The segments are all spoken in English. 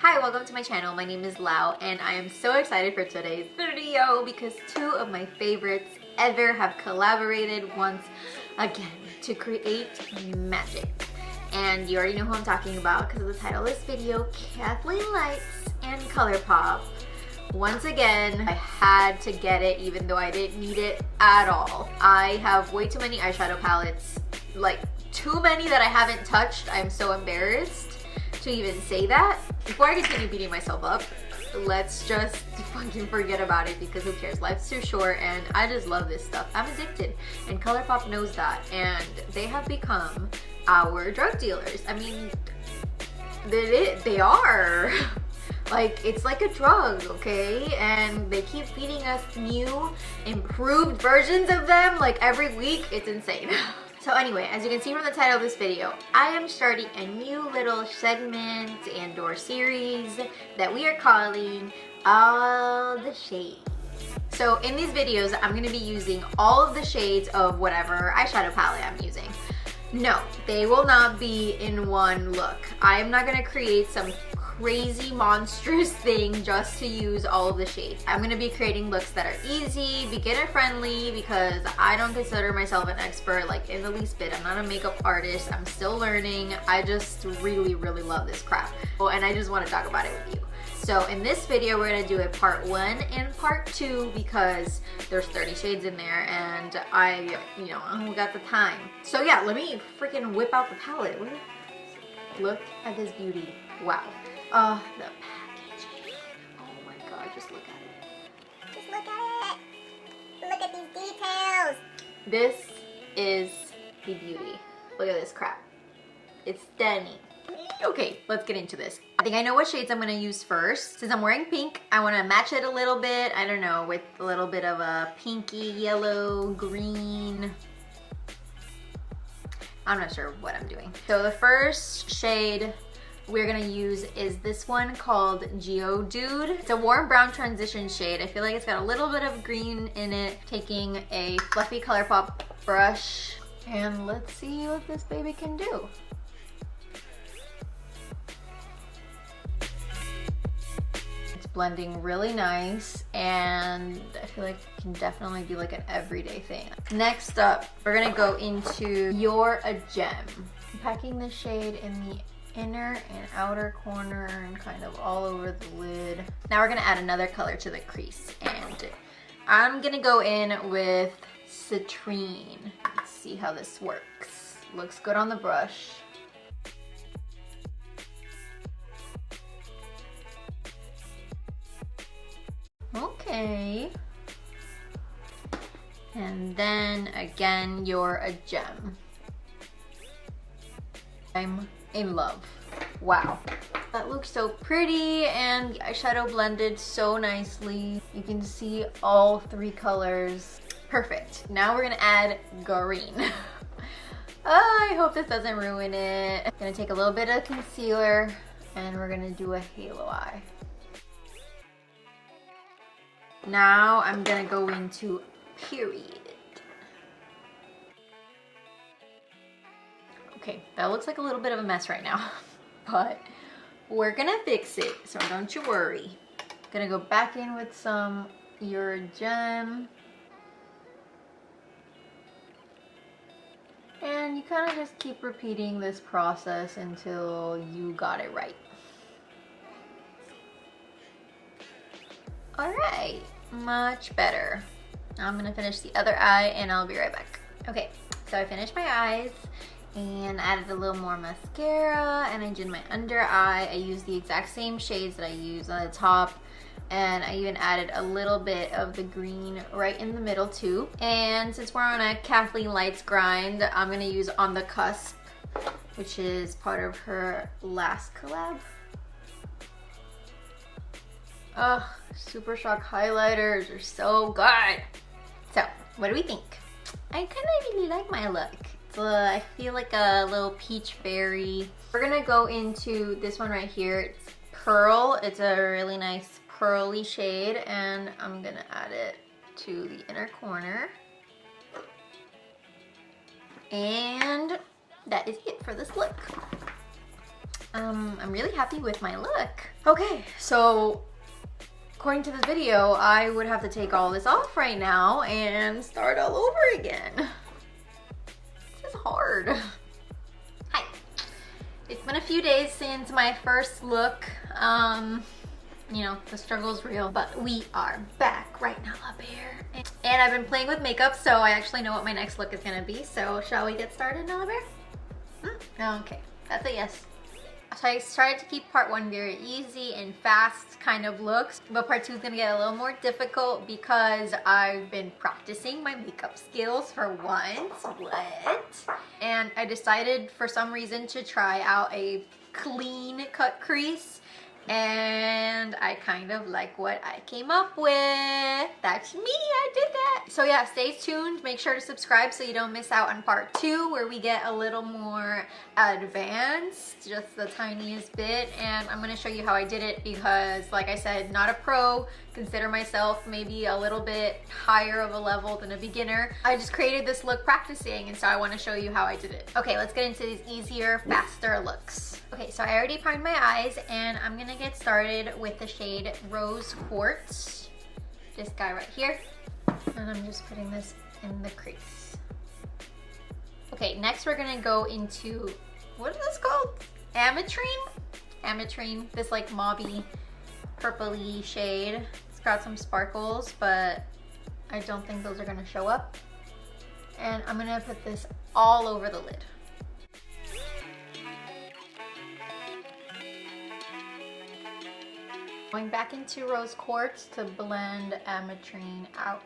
Hi, welcome to my channel. My name is Lau and I am so excited for today's video because two of my favorites ever have collaborated once again to create magic. And you already know who I'm talking about because of the title of this video, Kathleen Lights and Colourpop. Once again, I had to get it even though I didn't need it at all. I have way too many eyeshadow palettes, like too many that I haven't touched. I'm so embarrassed to even say that. Before I continue beating myself up, let's just fucking forget about it because who cares? Life's too short and I just love this stuff. I'm addicted and Colourpop knows that, and they have become our drug dealers. I mean, they are. Like, it's like a drug, okay? And they keep feeding us new, improved versions of them like every week. It's insane. So anyway, as you can see from the title of this video, I am starting a new little segment and or series that we are calling All the Shades. So in these videos, I'm going to be using all of the shades of whatever eyeshadow palette I'm using. No, they will not be in one look. I am not going to create some crazy monstrous thing just to use all of the shades. I'm going to be creating looks that are easy, beginner friendly, because I don't consider myself an expert like in the least bit. I'm not a makeup artist. I'm still learning. I just really love this crap. Oh, and I just want to talk about it with you. So in this video, we're gonna do a part 1 and part 2 because there's 30 shades in there and I only got the time. So yeah, let me freaking whip out the palette. Look at this beauty. Wow. The packaging. Oh my god, just look at it. Just look at it. Look at these details. This is the beauty. Look at this crap. It's stunning. Okay, let's get into this. I think I know what shades I'm gonna use first. Since I'm wearing pink, I wanna match it a little bit, I don't know, with a little bit of a pinky, yellow, green. I'm not sure what I'm doing. So the first shade we're gonna use is this one called Geodude. It's a warm brown transition shade. I feel like it's got a little bit of green in it. Taking a fluffy Colourpop brush, and let's see what this baby can do. Blending really nice, and I feel like it can definitely be like an everyday thing. Next up, we're gonna go into You're a Gem. I'm packing the shade in the inner and outer corner and kind of all over the lid. Now we're gonna add another color to the crease, and I'm gonna go in with Citrine. Let's see how this works. Looks good on the brush. Okay, and then again, You're a Gem. I'm in love. Wow, that looks so pretty, and the eyeshadow blended so nicely. You can see all 3 colors. Perfect. Now we're gonna add green. I hope this doesn't ruin it. I'm gonna take a little bit of concealer and we're gonna do a halo eye. Now I'm gonna go into Period. Okay, that looks like a little bit of a mess right now, but we're gonna fix it, so don't you worry. Gonna go back in with some You're a Gem. And you kind of just keep repeating this process until you got it right. Alright, much better. Now I'm gonna finish the other eye and I'll be right back. Okay, so I finished my eyes and added a little more mascara, and I did my under eye. I used the exact same shades that I used on the top, and I even added a little bit of the green right in the middle too. And since we're on a Kathleen Lights grind, I'm gonna use On the Cusp, which is part of her last collab. Ugh, Super Shock highlighters are so good. So, what do we think? I kind of really like my look. It's I feel like a little peach berry. We're gonna go into this one right here. It's Pearl. It's a really nice pearly shade, and I'm gonna add it to the inner corner. And that is it for this look. I'm really happy with my look. Okay, so according to this video, I would have to take all this off right now and start all over again. This is hard. Hi. It's been a few days since my first look. You know, the struggle's real, but we are back right now up here. And I've been playing with makeup, so I actually know what my next look is gonna be. So shall we get started, Nala Bear? Okay, that's a yes. So I started to keep part one very easy and fast kind of looks, but part two is gonna get a little more difficult because I've been practicing my makeup skills for once. What? And I decided for some reason to try out a clean cut crease, and I kind of like what I came up with. That's me, I did that. So yeah, stay tuned. Make sure to subscribe so you don't miss out on part two, where we get a little more advanced, just the tiniest bit. And I'm gonna show you how I did it because, like I said, not a pro. Consider myself maybe a little bit higher of a level than a beginner. I just created this look practicing, and so I want to show you how I did it. Okay, let's get into these easier, faster looks. Okay, so I already primed my eyes, and I'm gonna get started with the shade Rose Quartz. This guy right here. And I'm just putting this in the crease. Okay, next we're gonna go into, what is this called? Ametrine? Ametrine, this like mauvey, purpley shade. It's got some sparkles, but I don't think those are gonna show up. And I'm gonna put this all over the lid. Going back into Rose Quartz to blend Ametrine out.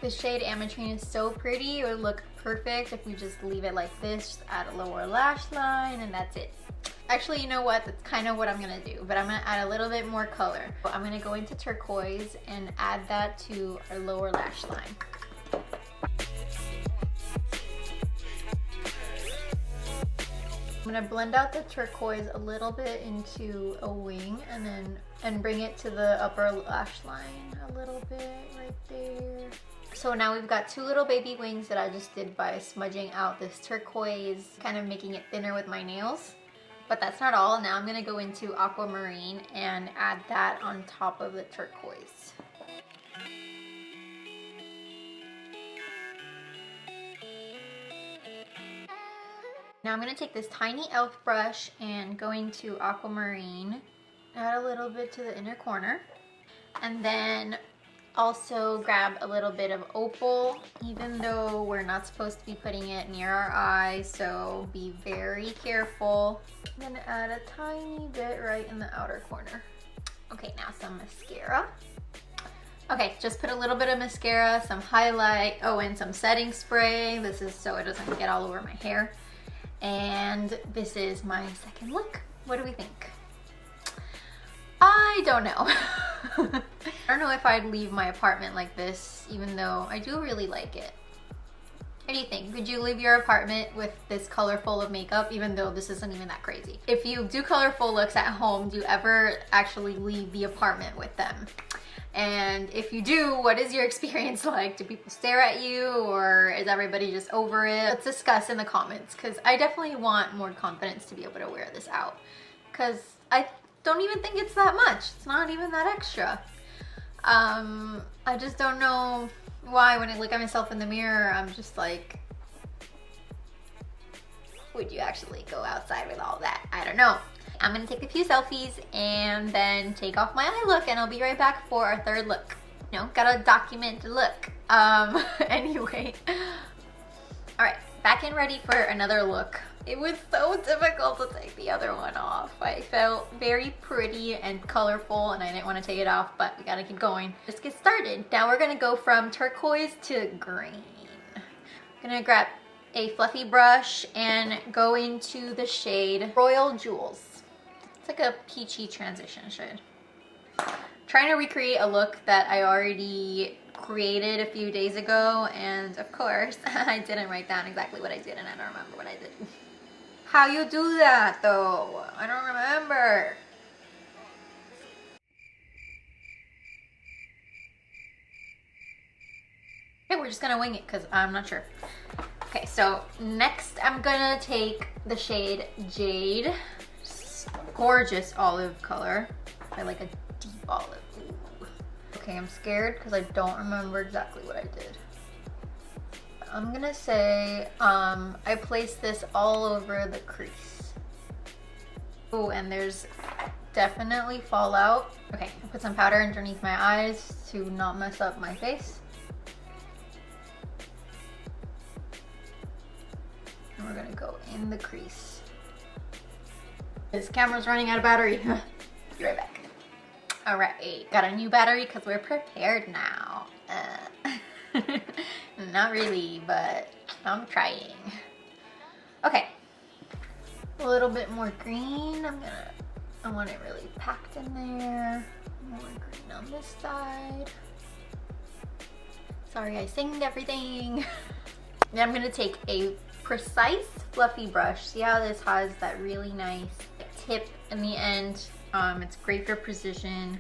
This shade Ametrine is so pretty. It would look perfect if we just leave it like this. Just add a lower lash line and that's it. Actually, you know what? That's kind of what I'm gonna do, but I'm gonna add a little bit more color. So I'm gonna go into turquoise and add that to our lower lash line. I'm gonna blend out the turquoise a little bit into a wing and bring it to the upper lash line a little bit right there. So now we've got two little baby wings that I just did by smudging out this turquoise, kind of making it thinner with my nails. But that's not all. Now I'm gonna go into aquamarine and add that on top of the turquoise. Now I'm gonna take this tiny e.l.f. brush and go into aquamarine, add a little bit to the inner corner, and then also grab a little bit of opal, even though we're not supposed to be putting it near our eyes, so be very careful. I'm gonna add a tiny bit right in the outer corner. Okay, now some mascara. Okay, just put a little bit of mascara, some highlight, oh, and some setting spray. This is so it doesn't get all over my hair. And this is my second look. What do we think? I don't know. I don't know if I'd leave my apartment like this, even though I do really like it. What do you think? Would you leave your apartment with this colorful of makeup, even though this isn't even that crazy? If you do colorful looks at home, do you ever actually leave the apartment with them? And if you do, what is your experience like? Do people stare at you, or is everybody just over it? Let's discuss in the comments, because I definitely want more confidence to be able to wear this out. Because I don't even think it's that much. It's not even that extra. I just don't know why when I look at myself in the mirror, I'm just like, would you actually go outside with all that? I don't know. I'm gonna take a few selfies and then take off my eye look, and I'll be right back for our third look. You know, gotta document the look. Anyway. Alright, back and ready for another look. It was so difficult to take the other one off. I felt very pretty and colorful, and I didn't want to take it off, but we gotta keep going. Let's get started. Now we're gonna go from turquoise to green. I'm gonna grab a fluffy brush and go into the shade Royal Jewels. It's like a peachy transition shade. Trying to recreate a look that I already created a few days ago, and of course I didn't write down exactly what I did, and I don't remember what I did. How you do that though? I don't remember. Okay, we're just gonna wing it because I'm not sure. Okay, so next I'm gonna take the shade Jade. Gorgeous olive color. I like a deep olive. Ooh. Okay, I'm scared because I don't remember exactly what I did. I'm gonna say I placed this all over the crease. Oh, and there's definitely fallout. Okay, I put some powder underneath my eyes to not mess up my face. And we're gonna go in the crease. This camera's running out of battery. Be right back. All right, got a new battery because we're prepared now. Not really, but I'm trying. Okay, a little bit more green. I want it really packed in there. More green on this side. Sorry, I singed everything. Then I'm gonna take a precise fluffy brush. See how this has that really nice tip in the end? It's great for precision.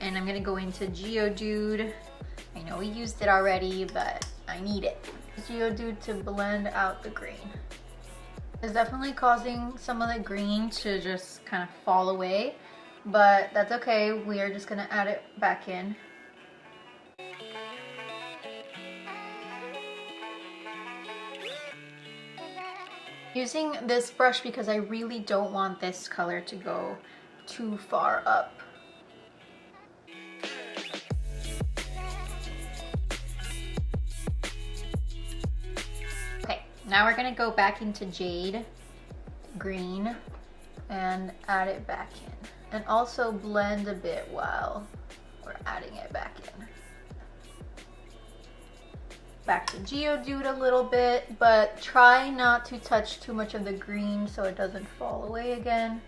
And I'm gonna go into Geodude. I know we used it already, but I need it. Geodude to blend out the green. It's definitely causing some of the green to just kind of fall away, but that's okay. We are just gonna add it back in. Using this brush because I really don't want this color to go too far up. Okay, now we're gonna go back into Jade green and add it back in. And also blend a bit while we're adding it back in. Back to Geodude a little bit, but try not to touch too much of the green so it doesn't fall away again.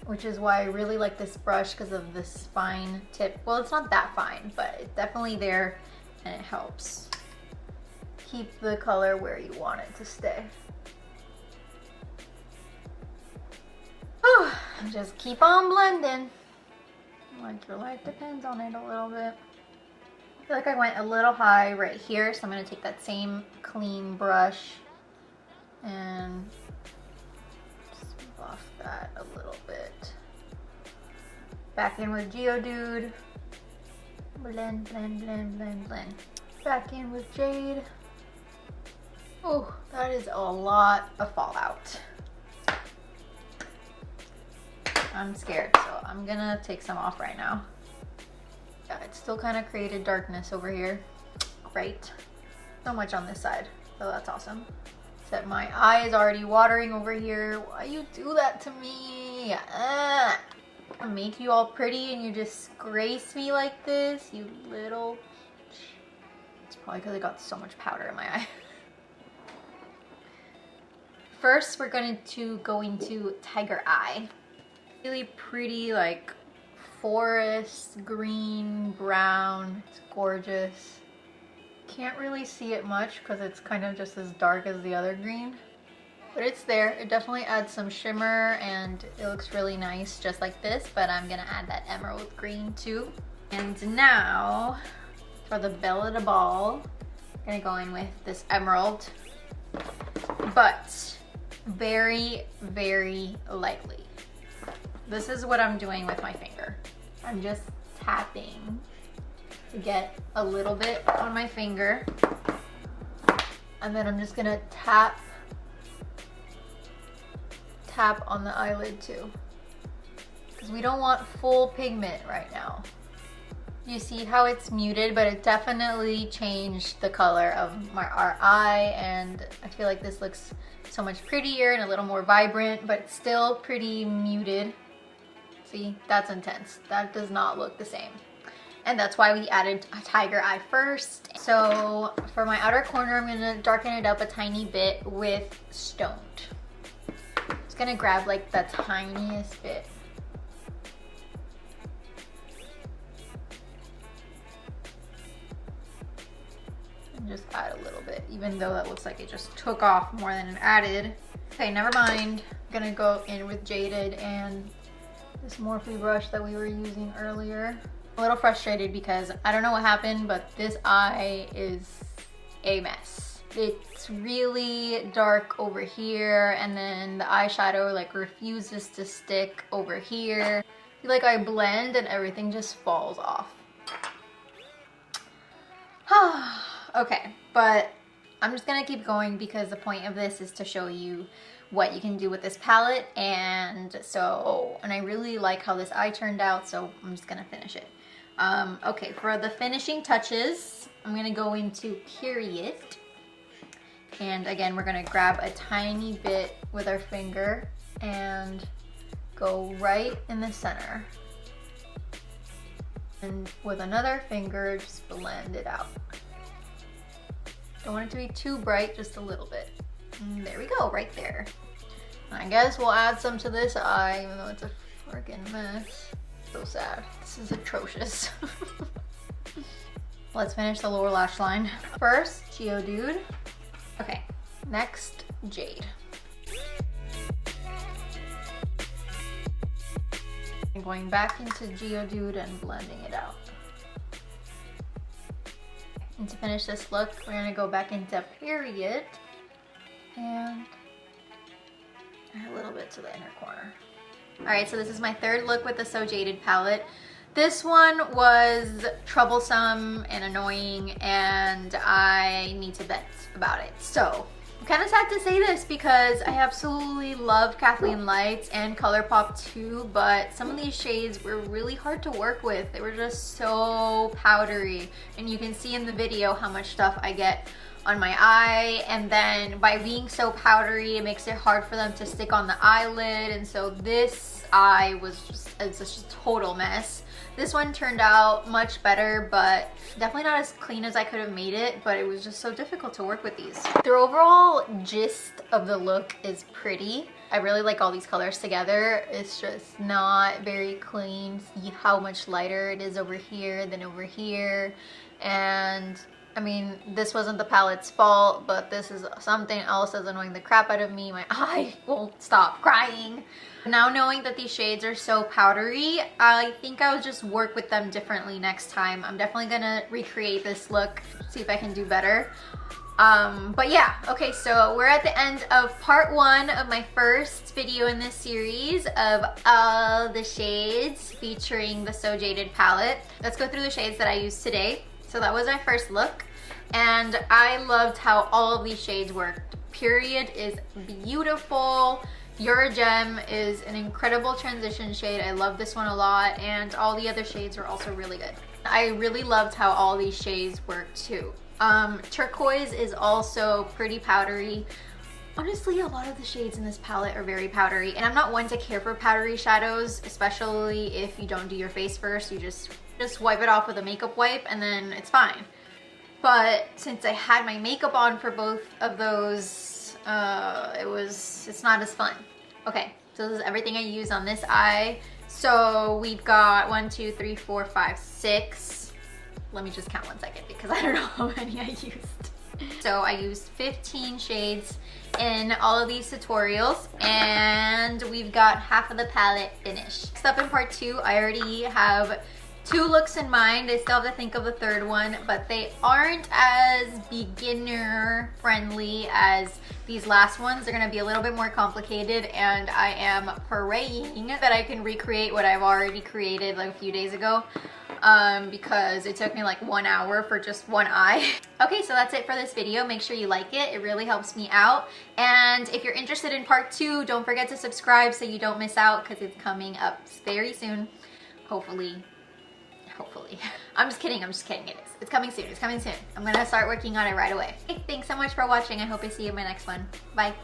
Which is why I really like this brush because of this fine tip. Well, it's not that fine, but it's definitely there and it helps keep the color where you want it to stay. Oh, just keep on blending. Like your life depends on it a little bit. I feel like I went a little high right here, so I'm going to take that same clean brush and just buff that a little bit. Back in with Geodude. Blend, blend, blend, blend, blend. Back in with Jade. Oh, that is a lot of fallout. I'm scared, so I'm gonna take some off right now. Yeah, it still kind of created darkness over here. Great. So much on this side, so that's awesome. Except my eye is already watering over here. Why you do that to me? I make you all pretty and you disgrace me like this, you little... It's probably because I got so much powder in my eye. First, we're going to go into Tiger Eye. Really pretty, like forest green, brown. It's gorgeous. Can't really see it much because it's kind of just as dark as the other green, but it's there. It definitely adds some shimmer and it looks really nice just like this, but I'm gonna add that emerald green too. And now for the belle of the ball, I'm gonna go in with this emerald, but very, very lightly. This is what I'm doing with my finger. I'm just tapping to get a little bit on my finger. And then I'm just gonna tap on the eyelid too. Because we don't want full pigment right now. You see how it's muted, but it definitely changed the color of our eye, and I feel like this looks so much prettier and a little more vibrant, but it's still pretty muted. See, that's intense. That does not look the same. And that's why we added a tiger eye first. So for my outer corner, I'm gonna darken it up a tiny bit with Stoned. Just gonna grab like the tiniest bit. And just add a little bit, even though that looks like it just took off more than it added. Okay, never mind. I'm gonna go in with Jaded and this Morphe brush that we were using earlier. A little frustrated because I don't know what happened, but this eye is a mess. It's really dark over here, and then the eyeshadow like refuses to stick over here. I feel like I blend and everything just falls off. Okay, but I'm just gonna keep going because the point of this is to show you what you can do with this palette. And I really like how this eye turned out, so I'm just gonna finish it. Okay, for the finishing touches, I'm gonna go into Period. And again, we're gonna grab a tiny bit with our finger and go right in the center. And with another finger, just blend it out. Don't want it to be too bright, just a little bit. And there we go, right there. I guess we'll add some to this eye, even though it's a freaking mess. So sad. This is atrocious. Let's finish the lower lash line. First, Geodude. Okay, next, Jade. I'm going back into Geodude and blending it out. And to finish this look, we're gonna go back into Period and add a little bit to the inner corner. All right, so this is my third look with the So Jaded palette. This one was troublesome and annoying, and I need to vent about it. So I'm kind of sad to say this because I absolutely loved Kathleen Lights and Colourpop too, but some of these shades were really hard to work with. They were just so powdery, and you can see in the video how much stuff I get on my eye, and then by being so powdery it makes it hard for them to stick on the eyelid, and so this eye was just a total mess. This one turned out much better, but definitely not as clean as I could have made it, but it was just so difficult to work with these. The overall gist of the look is pretty. I really like all these colors together. It's just not very clean. See how much lighter it is over here than over here. And I mean, this wasn't the palette's fault, but this is something else that's annoying the crap out of me. My eye won't stop crying. Now knowing that these shades are so powdery, I think I'll just work with them differently next time. I'm definitely gonna recreate this look, see if I can do better. But yeah, okay, so we're at the end of part 1 of my first video in this series of all the shades featuring the So Jaded palette. Let's go through the shades that I used today. So that was my first look, and I loved how all of these shades worked. Period is beautiful. You're a Gem is an incredible transition shade. I love this one a lot, and all the other shades are also really good. I really loved how all these shades work too. Turquoise is also pretty powdery. Honestly, a lot of the shades in this palette are very powdery, and I'm not one to care for powdery shadows, especially if you don't do your face first. You just wipe it off with a makeup wipe and then it's fine. But since I had my makeup on for both of those, it's not as fun. Okay, so this is everything I use on this eye. So we've got 1, 2, 3, 4, 5, 6. Let me just count 1 second because I don't know how many I used. So I used 15 shades in all of these tutorials, and we've got half of the palette finished. Next up in part 2, I already have 2 looks in mind. I still have to think of the third one, but they aren't as beginner friendly as these last ones. They're gonna be a little bit more complicated, and I am praying that I can recreate what I've already created like a few days ago, because it took me like 1 hour for just one eye. Okay, so that's it for this video. Make sure you like it. It really helps me out. And if you're interested in part 2, don't forget to subscribe so you don't miss out, because it's coming up very soon. Hopefully. I'm just kidding, it is. It's coming soon, I'm gonna start working on it right away. Okay, thanks so much for watching. I hope I see you in my next one. Bye.